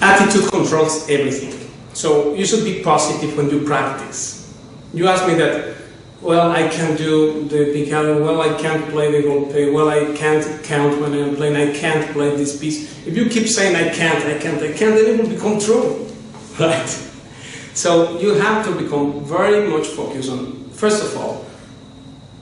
Attitude controls everything. So you should be positive when you practice. You ask me that, well, I can't do the picado, well, I can't play the golpe, well, I can't count when I'm playing, I can't play this piece. If you keep saying I can't, then it will become true, right? So you have to become very much focused on, first of all,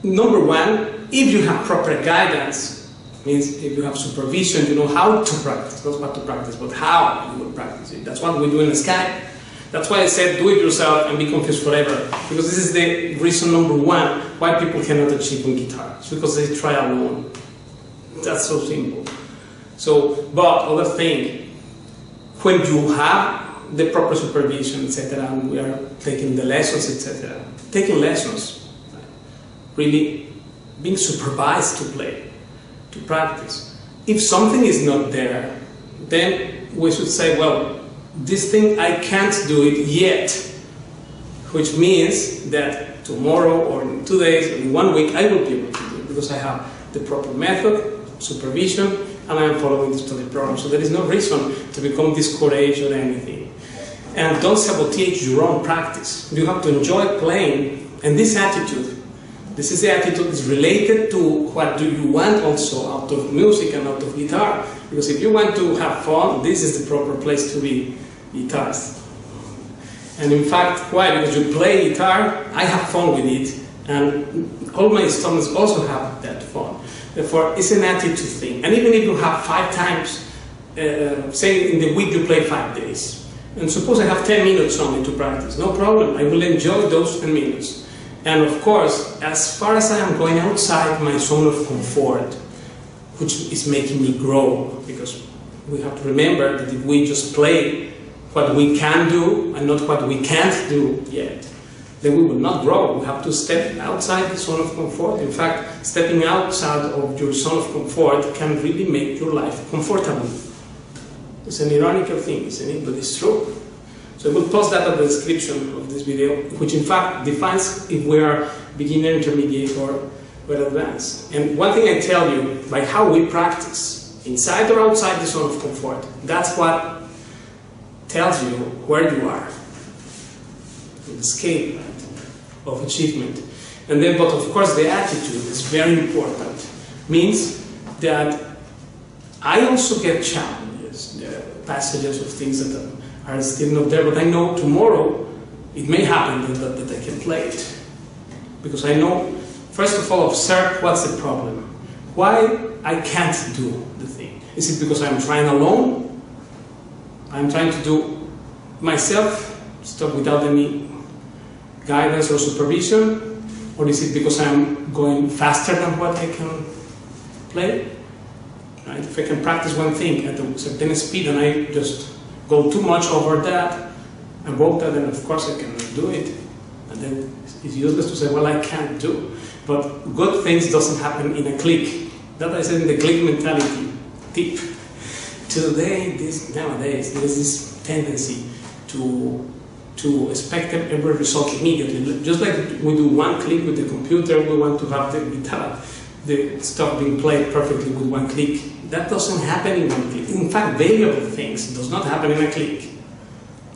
number one, if you have proper guidance, means if you have supervision, you know how to practice, not what to practice, but how you will practice it. That's what we do in Skype. That's why I said do it yourself and be confused forever, because this is the reason number one why people cannot achieve on guitar. It's because they try alone. That's so simple. So, but other thing, when you have the proper supervision, etc., and we are taking the lessons, etc., taking lessons, really being supervised to play, to practice. If something is not there, then we should say, well, this thing I can't do it yet, which means that tomorrow or in 2 days or in 1 week I will be able to do it because I have the proper method, supervision, and I am following the study program. So there is no reason to become discouraged or anything. And don't sabotage your own practice. You have to enjoy playing, and this attitude, this is the attitude is related to what do you want also out of music and out of guitar. Because if you want to have fun, this is the proper place to be guitarist. And in fact, why? Because you play guitar, I have fun with it, and all my students also have that fun. Therefore, it's an attitude thing. And even if you have 5 times, say in the week you play 5 days, and suppose I have 10 minutes only to practice, no problem, I will enjoy those 10 minutes. And of course, as far as I am going outside my zone of comfort, which is making me grow, because we have to remember that if we just play what we can do and not what we can't do yet, then we will not grow. We have to step outside the zone of comfort. In fact, stepping outside of your zone of comfort can really make your life comfortable. It's an ironical thing, isn't it? But it's true. So I will post that at the description of this video, which in fact defines if we are beginner, intermediate, or advanced. And one thing I tell you, by how we practice, inside or outside the zone of comfort, that's what tells you where you are, the scale of achievement. And then, but of course, the attitude is very important. Means that I also get challenges, passages of things that are still not there, but I know tomorrow it may happen that I can play it. Because I know, first of all, observe what's the problem. Why I can't do the thing. Is it because I'm trying alone? I'm trying to do myself, stuff without any guidance or supervision? Or is it because I'm going faster than what I can play? Right? If I can practice one thing at a certain speed and I just go too much over that, and broke that, then of course I cannot do it. And then it's useless to say, well, I can't do. But good things doesn't happen in a click. That I said in the click mentality tip. Nowadays, there is this tendency to expect every result immediately. Just like we do one click with the computer, we want to have the guitar, the stuff being played perfectly with one click. That doesn't happen in one click. In fact, variable things does not happen in a click.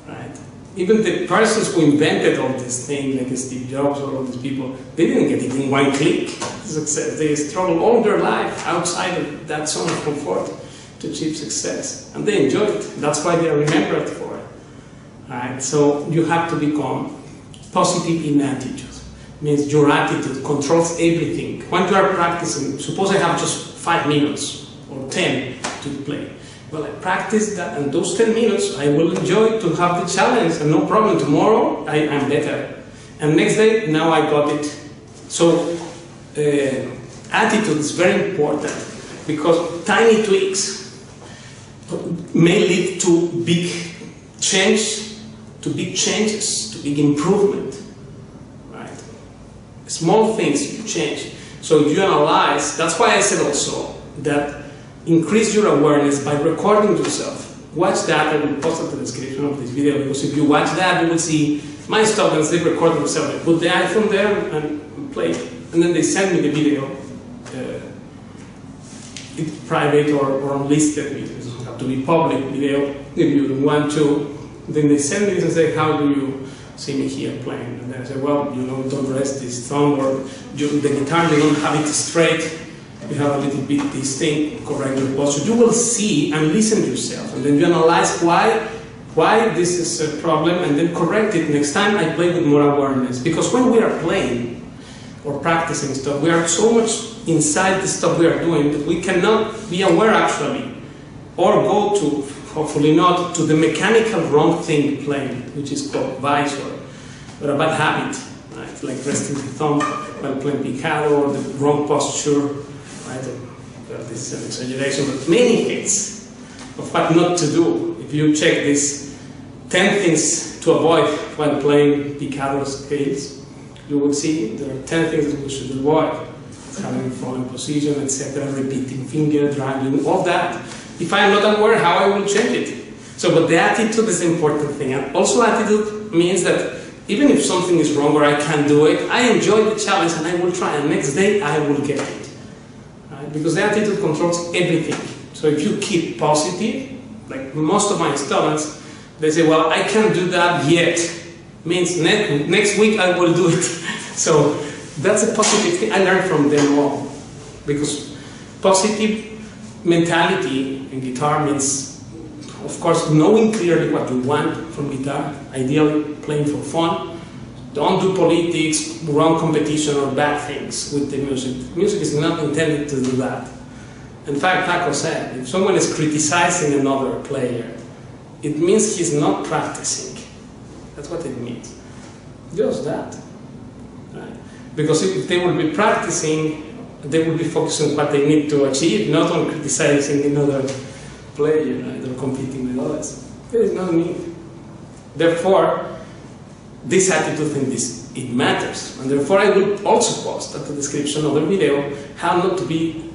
Right? Even the persons who invented all this thing, like Steve Jobs or all these people, they didn't get it in one click. Success. They struggled all their life outside of that zone of comfort to achieve success, and they enjoy it. That's why they are remembered for it. Right? So you have to become positive in attitude. Means your attitude controls everything. When you are practicing, suppose I have just 5 minutes or 10 to play. Well, I practice that, and those 10 minutes I will enjoy to have the challenge, and no problem. Tomorrow I'm better, and next day now I got it. So attitude is very important, because tiny tweaks may lead to big change, to big changes, to big improvement. Right? Small things you change. So you analyze. That's why I said also that increase your awareness by recording yourself. Watch that. I will post at the description of this video, because if you watch that, you will see my students, they record themselves. They put the iPhone there and play, and then they send me the video, private or unlisted video. It doesn't have to be public video if you want to. Then they send me and say, how do you see me here playing? And then I say, well, you know, don't rest this thumb, or the guitar, you don't have it straight. You have a little bit this thing, correct your posture. You will see and listen to yourself, and then you analyze why this is a problem, and then correct it. Next time I play with more awareness, because when we are playing or practicing stuff, we are so much inside the stuff we are doing that we cannot be aware actually, or go to, hopefully not, to the mechanical wrong thing playing, which is called vice or a bad habit, right? Like resting the thumb while playing picado, or the wrong posture. Right? Well, this is an exaggeration, but many hits of what not to do. If you check these 10 things to avoid while playing picado scales, you will see there are 10 things that we should avoid. Having falling position, etc., repeating finger, dragging, all that. If I am not aware, how I will change it? So, but the attitude is the important thing. And also attitude means that even if something is wrong or I can't do it, I enjoy the challenge and I will try, and next day I will get it. Because the attitude controls everything. So if you keep positive, like most of my students, they say, well, I can't do that yet. Means next week I will do it. So that's a positive thing I learned from them all. Because positive mentality in guitar means, of course, knowing clearly what you want from guitar, ideally playing for fun. Don't do politics, wrong competition, or bad things with the music. Music is not intended to do that. In fact, Paco said, if someone is criticizing another player, it means he's not practicing. That's what it means. Just that. Right? Because if they will be practicing, they will be focusing on what they need to achieve, not on criticizing another player, right? Or competing with others. There is no need. Therefore, this attitude thing, it matters, and therefore I will also post at the description of the video how not to be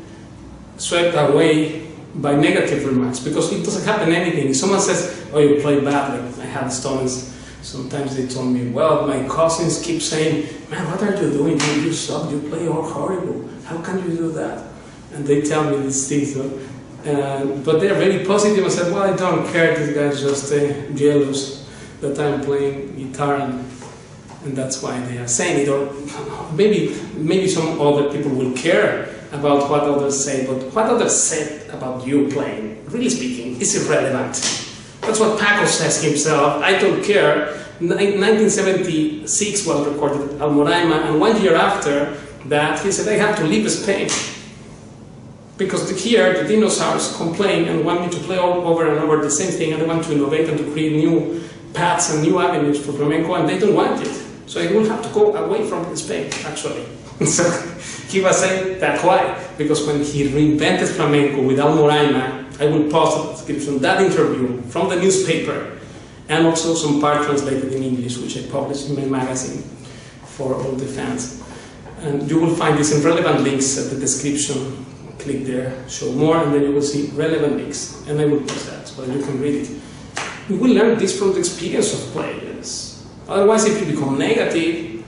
swept away by negative remarks, because it doesn't happen anything. If someone says, oh, you play bad, like I have students, sometimes they told me, well, my cousins keep saying, man, what are you doing? You suck, you play all horrible, how can you do that? And they tell me these things, but they're very positive. I said, well, I don't care, this guy's just jealous that I'm playing guitar, and that's why they are saying it. Or maybe some other people will care about what others say, but what others said about you playing, really speaking, is irrelevant. That's what Paco says himself. I don't care. 1976 was recorded at Almoraima, and 1 year after that, he said, I have to leave Spain. Because here, the dinosaurs complain and want me to play all over and over the same thing, and they want to innovate and to create new paths and new avenues for flamenco, and they don't want it. So I will have to go away from Spain, actually. So he was saying that why? Because when he reinvented flamenco with Almoraima, I will post in the description that interview from the newspaper, and also some part translated in English, which I published in my magazine for all the fans. And you will find this in relevant links at the description. Click there, show more, and then you will see relevant links, and I will post that so you can read it. You will learn this from the experience of players. Otherwise, if you become negative,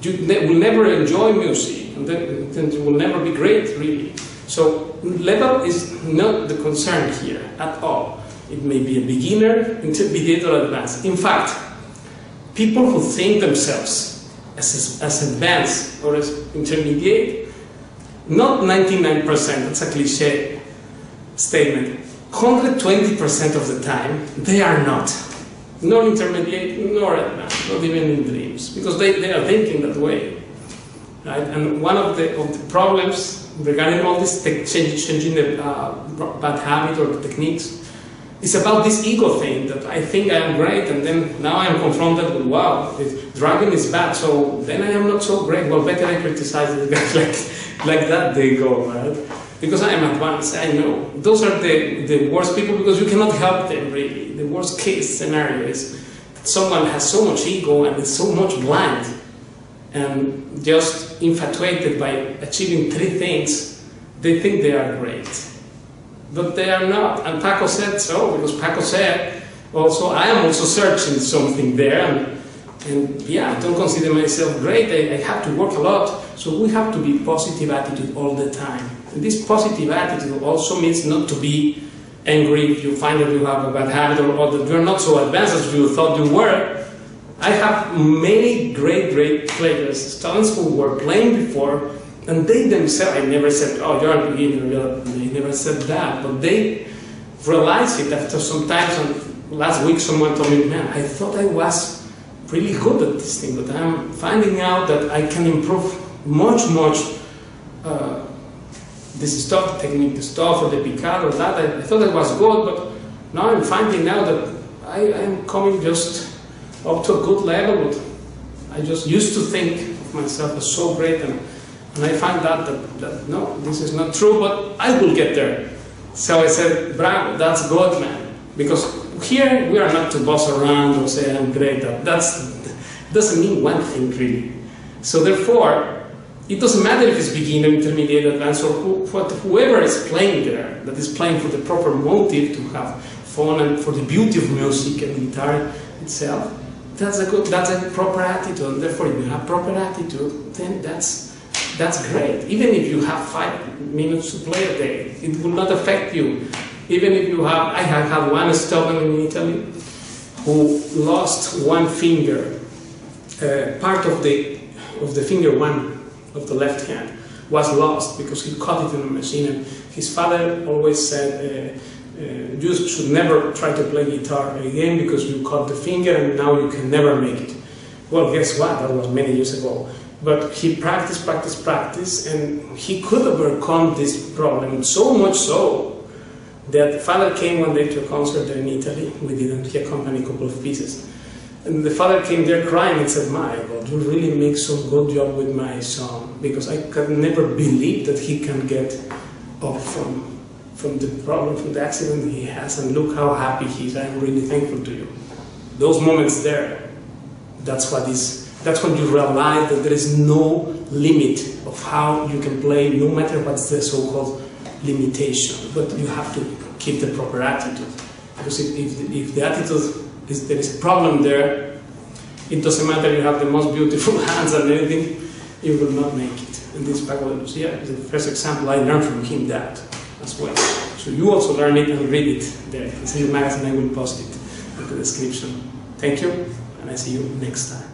you will never enjoy music, and then it will never be great, really. So level is not the concern here at all. It may be a beginner, intermediate, or advanced. In fact, people who think themselves as advanced or as intermediate, not 99%, that's a cliche statement, 120% of the time, they are not. Nor intermediate, nor advanced, not even in dreams, because they are thinking that way. Right? And one of the problems regarding all this changing the bad habit or techniques is about this ego thing, that I think I am great, and then now I am confronted with, wow, dragging is bad, so then I am not so great. Well, better I criticize the guys like that they go, right? Because I am advanced, I know. Those are the worst people, because you cannot help them, really. The worst case scenario is that someone has so much ego and is so much blind and just infatuated by achieving 3 things, they think they are great. But they are not. And Paco said so, because Paco said, also, I am also searching something there, and yeah, I don't consider myself great, I have to work a lot, so we have to be positive attitude all the time. And this positive attitude also means not to be angry if you find that you have a bad habit, or that you're not so advanced as you thought you were. I have many great players, students who were playing before, and they themselves, I never said, oh, you're a beginner, they never said that, but they realized it after some time. And last week someone told me, man, I thought I was really good at this thing, but I'm finding out that I can improve much this stuff, the technique, the stuff, or the picado, that. I thought it was good, but now I'm finding out that I am coming just up to a good level, but I just used to think of myself as so great, and I find that no, this is not true, but I will get there. So I said, bravo, that's good, man, because here we are not to boss around or say I'm great. That doesn't mean one thing, really. So therefore, it doesn't matter if it's beginner, intermediate, advanced, or whoever is playing there, that is playing for the proper motive, to have fun and for the beauty of music and guitar itself. That's a proper attitude, and therefore if you have proper attitude, then that's great. Even if you have 5 minutes to play a day, it will not affect you. Even if you have, I have had one student in Italy who lost one finger, part of the finger one of the left hand was lost because he caught it in a machine, and his father always said, you should never try to play guitar again because you caught the finger and now you can never make it. Well, guess what? That was many years ago. But he practiced, and he could overcome this problem, so much so that the father came one day to a concert there in Italy. He accompanied a couple of pieces. And the father came there crying and said, my God, you really make some good job with my son, because I could never believe that he can get up from the problem, from the accident he has, and look how happy he is. I'm really thankful to you. Those moments there, that's when you realize that there is no limit of how you can play, no matter what's the so-called limitation. But you have to keep the proper attitude. Because if the attitude is, there is a problem there, it doesn't matter you have the most beautiful hands and everything, you will not make it. And this Paco de Lucia is the first example. I learned from him that as well. So you also learn it and read it there. It's in the magazine, I will post it in the description. Thank you, and I see you next time.